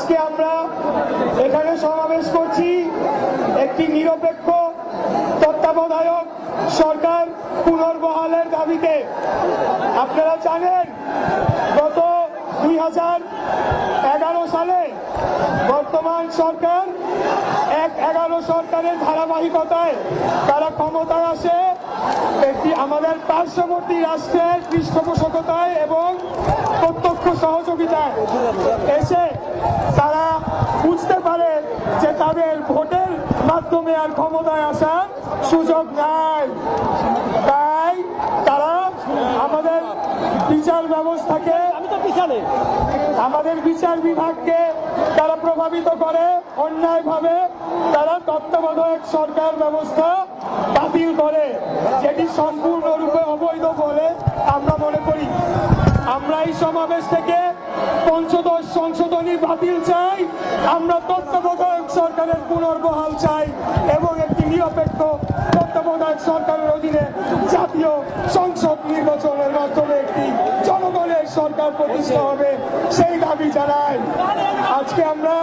আজকে আমরা এখানে সমাবেশ করছি একটি নিরপেক্ষ তত্ত্বাবধায়ক সরকার পুনর্বহালের দাবিতে। আপনারা জানেন গত 2011 সালে বর্তমান সরকার 11 সরকারের ধারাবাহিকতায় তারা ক্ষমতায় আসে একটি আমাদের পার্শ্ববর্তী রাষ্ট্রের পৃষ্ঠপোষকতায় এবং প্রত্যক্ষ সহযোগিতায় এসে তারা বুঝতে পারে যে তাদের ভোটের মাধ্যমে আর ক্ষমতায় আসার সুযোগ নাই। তাই তারা আমাদের বিচার ব্যবস্থাকে আমাদের বিচার বিভাগকে তারা প্রভাবিত করে, অন্যায়ভাবে তারা তত্ত্বাবধায়ক সরকার ব্যবস্থা বাতিল করে, যেটি সম্পূর্ণরূপে অবৈধ বলে আমরা মনে করি। আমরা এই সমাবেশ থেকে পঞ্চদশ সংশোধনী বাতিল চাই, আমরা তত্ত্বাবধায়ক সরকারের পুনর্বহাল চাই এবং একটি নিরপেক্ষ তত্ত্বাবধায়ক সরকারের অধীনে জাতীয় সংসদ নির্বাচনের মাধ্যমে একটি জনগণের সরকার প্রতিষ্ঠা হবে, সেই দাবি জানাই। আজকে আমরা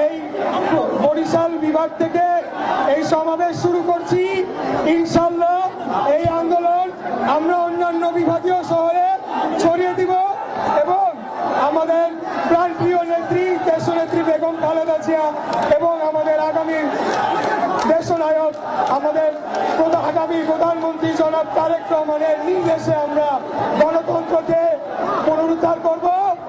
এই বরিশাল বিভাগ থেকে এই সমাবেশ শুরু করছি। ইনশাল্লাহ এই আন্দোলন আমরা অন্যান্য বিভাগীয় শহরে ছড়িয়ে দিব এবং আমাদের প্রাণপ্রিয় নেত্রী দেশনেত্রী বেগম খালেদা জিয়া এবং আমাদের আগামী দেশনায়ক আমাদের আগামী প্রধানমন্ত্রী জনাব তারেক রহমানের নির্দেশে আমরা গণতন্ত্রকে পুনরুদ্ধার করব।